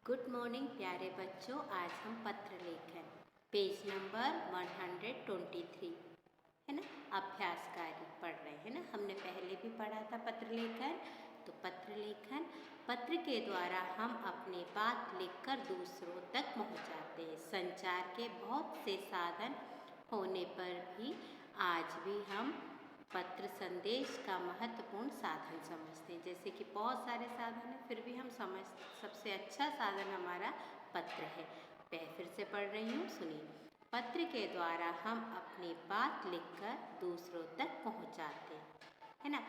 Good morning प्यारे बच्चों। आज हम पत्र लेखन पेज नंबर 123 है ना, अभ्यास कार्य पढ़ रहे हैं ना। हमने पहले भी पढ़ा था पत्र लेखन। तो पत्र लेखन, पत्र के द्वारा हम अपनी बात लिखकर दूसरों तक पहुंचाते हैं। संचार के बहुत से साधन होने पर भी आज भी हम पत्र संदेश का महत्वपूर्ण साधन समझते हैं। जैसे कि बहुत सारे साधन हैं, फिर भी हम सबसे अच्छा साधन हमारा पत्र है। फिर से पढ़ रही हूँ, सुनिए। पत्र के द्वारा हम अपनी बात लिखकर दूसरों तक पहुँचाते है ना।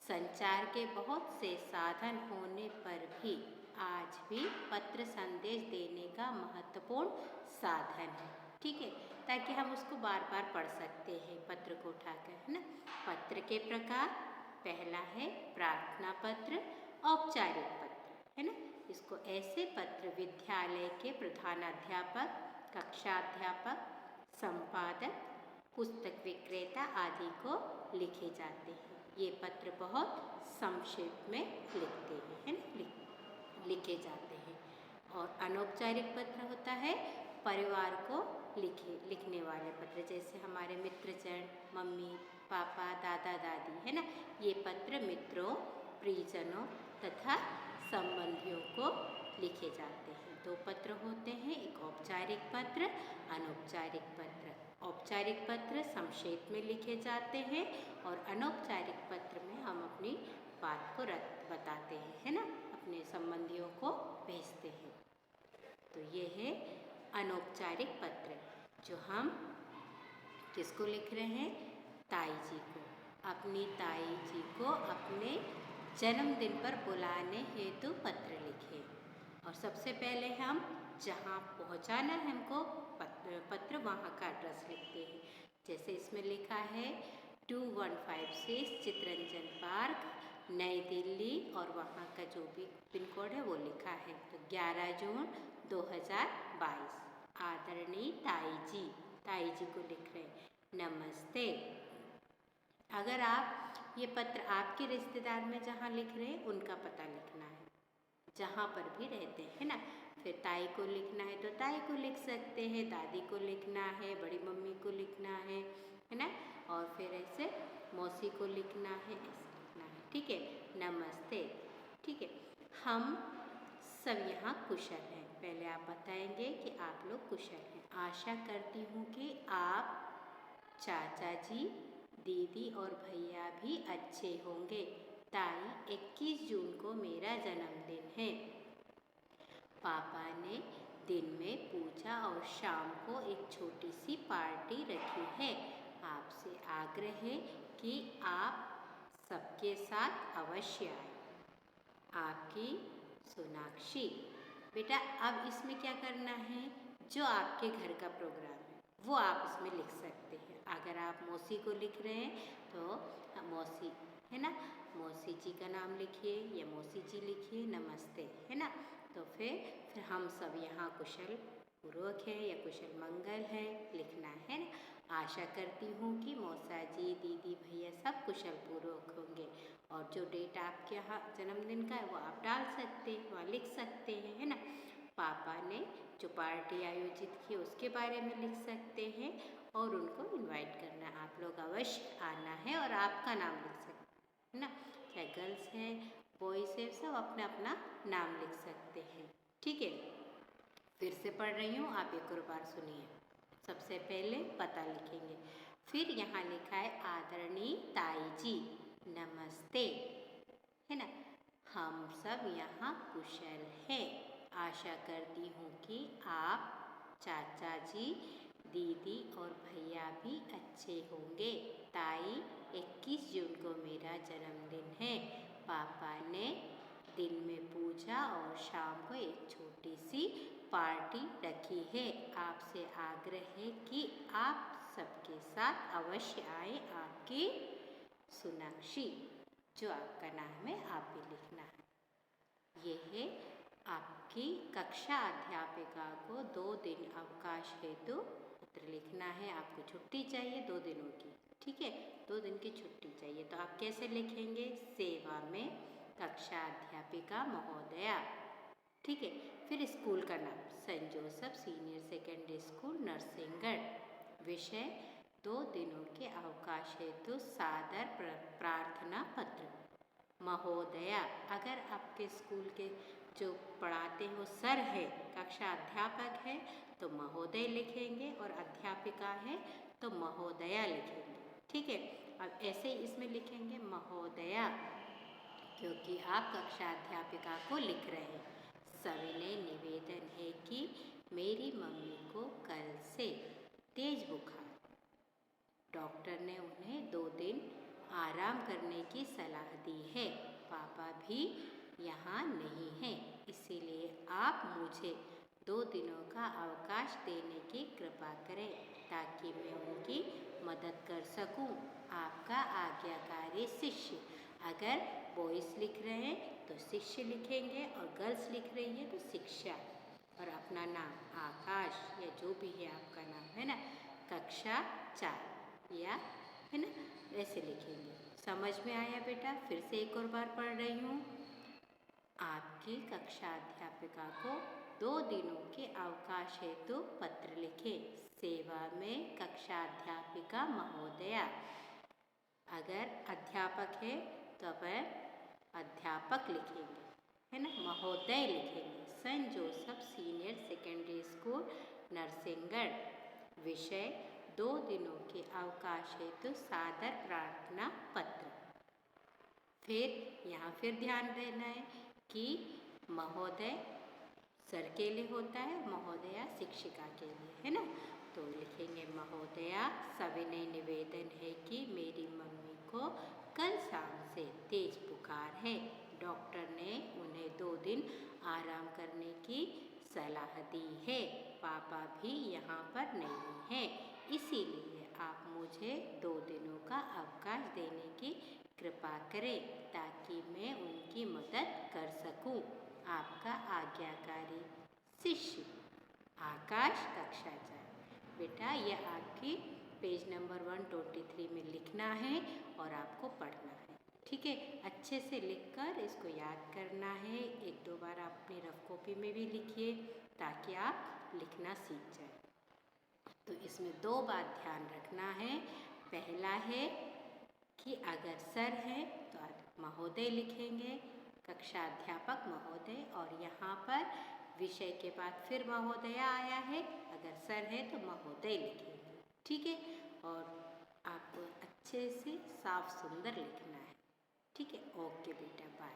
संचार के बहुत से साधन होने पर भी आज भी पत्र संदेश देने का महत्वपूर्ण साधन है। ठीक है, ताकि हम उसको बार बार पढ़ सकते हैं पत्र को उठाकर, है ना। पत्र के प्रकार, पहला है प्रार्थना पत्र, औपचारिक पत्र, है ना। इसको ऐसे पत्र विद्यालय के प्रधानाध्यापक, कक्षाध्यापक, संपादक, पुस्तक विक्रेता आदि को लिखे जाते हैं। ये पत्र बहुत संक्षेप में लिखते हैं, है ना, लिखे जाते हैं। और अनौपचारिक पत्र होता है परिवार को लिखने वाले पत्र, जैसे हमारे मित्रजन, मम्मी पापा, दादा दादी, है ना। ये पत्र मित्रों, परिजनों तथा संबंधियों को लिखे जाते हैं। दो पत्र होते हैं, एक औपचारिक पत्र, अनौपचारिक पत्र। औपचारिक पत्र संक्षेप में लिखे जाते हैं और अनौपचारिक पत्र में हम अपनी बात को बताते हैं, है ना, अपने संबंधियों को भेजते हैं। तो ये है अनौपचारिक पत्र, जो हम किसको लिख रहे हैं? ताई जी को। अपनी ताई जी को अपने जन्मदिन पर बुलाने हेतु पत्र लिखे। और सबसे पहले हम जहाँ पहुँचाना है हमको पत्र वहाँ का एड्रेस लिखते हैं। जैसे इसमें लिखा है 2156 चितरंजन पार्क, नई दिल्ली, और वहाँ का जो भी पिन कोड है वो लिखा है। तो 11 जून 2022। आदरणीय ताई जी को लिख रहे हैं, नमस्ते। अगर आप ये पत्र आपके रिश्तेदार में जहाँ लिख रहे हैं उनका पता लिखना है, जहाँ पर भी रहते हैं ना। फिर ताई को लिखना है तो ताई को लिख सकते हैं, दादी को लिखना है, बड़ी मम्मी को लिखना है ना। और फिर ऐसे मौसी को लिखना है, ऐसे लिखना है। ठीक है, नमस्ते। ठीक है, हम सब यहाँ कुशल हैं। पहले आप बताएंगे कि आप लोग कुशल हैं। आशा करती हूँ कि आप, चाचा जी, दीदी और भैया भी अच्छे होंगे। ताई, 21 जून को मेरा जन्मदिन है। पापा ने दिन में पूजा और शाम को एक छोटी सी पार्टी रखी है। आपसे आग्रह है कि आप सबके साथ अवश्य आए। आपकी सोनाक्षी। बेटा अब इसमें क्या करना है, जो आपके घर का प्रोग्राम है वो आप इसमें लिख सकते हैं। अगर आप मौसी को लिख रहे हैं तो मौसी, है ना, मौसी जी का नाम लिखिए या मौसी जी लिखिए, नमस्ते, है ना। तो फिर हम सब यहाँ कुशल पूर्वक है या कुशल मंगल है लिखना है ना। आशा करती हूँ कि मौसा जी, दीदी, भैया सब कुशल पूर्वक होंगे। और जो डेट आपके यहाँ जन्मदिन का है वो आप डाल सकते हैं, वहाँ लिख सकते हैं, है ना। पापा ने जो पार्टी आयोजित की उसके बारे में लिख सकते हैं और उनको इनवाइट करना, आप लोग अवश्य आना है और आपका नाम लिख सकते हैं ना। चाहे गर्ल्स हैं, बॉयज़ हैं, सब अपना अपना नाम लिख सकते हैं। ठीक है, फिर से पढ़ रही हूँ, आप एक और बार सुनिए। सबसे पहले पता लिखेंगे, फिर यहाँ लिखा है आदरणीय ताई जी, नमस्ते, है ना। हम सब यहाँ कुशल हैं। आशा करती हूँ कि आप, चाचा जी, दीदी और भैया भी अच्छे होंगे। ताई, 21 जून को मेरा जन्मदिन है। पापा ने दिन में पूजा और शाम को एक छोटी सी पार्टी रखी है। आपसे आग्रह है कि आप सबके साथ अवश्य आए। आपकी सोनाक्षी। जो आपका नाम है आप भी लिखना है। ये है आपकी कक्षा अध्यापिका को 2 दिन अवकाश हेतु पत्र लिखना है। आपको छुट्टी चाहिए 2 दिनों की, ठीक है, 2 दिन की छुट्टी चाहिए। तो आप कैसे लिखेंगे? सेवा में कक्षा अध्यापिका महोदया। ठीक है, फिर स्कूल का नाम saint Joseph senior secondary school Narsinghgarh. विषय 2 दिनों के अवकाश हेतु सादर प्रार्थना पत्र। महोदया, अगर आपके स्कूल के जो पढ़ाते हैं वो सर है, कक्षा अध्यापक है तो महोदय लिखेंगे, और अध्यापिका है तो महोदया लिखेंगे। ठीक है, अब ऐसे ही इसमें लिखेंगे महोदया, क्योंकि आप कक्षा अध्यापिका को लिख रहे हैं। सविनय निवेदन है कि मेरी मम्मी को कल से तेज बुखार, डॉक्टर ने उन्हें 2 दिन आराम करने की सलाह दी है। पापा भी यहाँ नहीं हैं, इसीलिए आप मुझे 2 दिनों का अवकाश देने की कृपा करें ताकि मैं उनकी मदद कर सकूं। आपका आज्ञाकारी शिष्य। अगर बॉयज़ लिख रहे हैं तो शिष्य लिखेंगे, और गर्ल्स लिख रही है तो शिक्षा, और अपना नाम आकाश या जो भी है आपका नाम है ना, कक्षा 4 या है ना, ऐसे लिखेंगे। समझ में आया बेटा? फिर से एक और बार पढ़ रही हूँ। आपकी कक्षा अध्यापिका को 2 दिनों के अवकाश हेतु पत्र लिखें। सेवा में कक्षा अध्यापिका महोदया। अगर अध्यापक है तो अपन अध्यापक लिखेंगे, है ना, महोदय लिखेंगे। Saint Joseph senior secondary school Narsinghgarh. विषय 2 दिनों के अवकाश हेतु सादर प्रार्थना पत्र। फिर यहाँ फिर ध्यान देना है कि महोदय सर के लिए होता है, महोदया शिक्षिका के लिए, है ना। तो लिखेंगे महोदया, सविनय निवेदन है कि मेरी मम्मी को कल शाम से तेज बुखार है, डॉक्टर ने उन्हें 2 दिन आराम करने की सलाह दी है। पापा भी यहाँ पर नहीं हैं, इसीलिए आप मुझे 2 दिनों का अवकाश देने की कृपा करें ताकि मैं उनकी मदद कर सकूं। आपका आज्ञाकारी शिष्य आकाश, कक्षा 4। बेटा यह आपकी पेज नंबर 123 में लिखना है और आपको पढ़ना है। ठीक है, अच्छे से लिखकर इसको याद करना है। 1-2 बार आप अपनी रफ कॉपी में भी लिखिए ताकि आप लिखना सीख जाए। तो इसमें 2 बात ध्यान रखना है। पहला है कि अगर सर है तो महोदय लिखेंगे, कक्षा अध्यापक महोदय, और यहाँ पर विषय के बाद फिर महोदया आया है, अगर सर है तो महोदय लिखेंगे। ठीक है, और आपको अच्छे से साफ सुंदर लिखना है। ठीक है, ओके बेटा, बाय।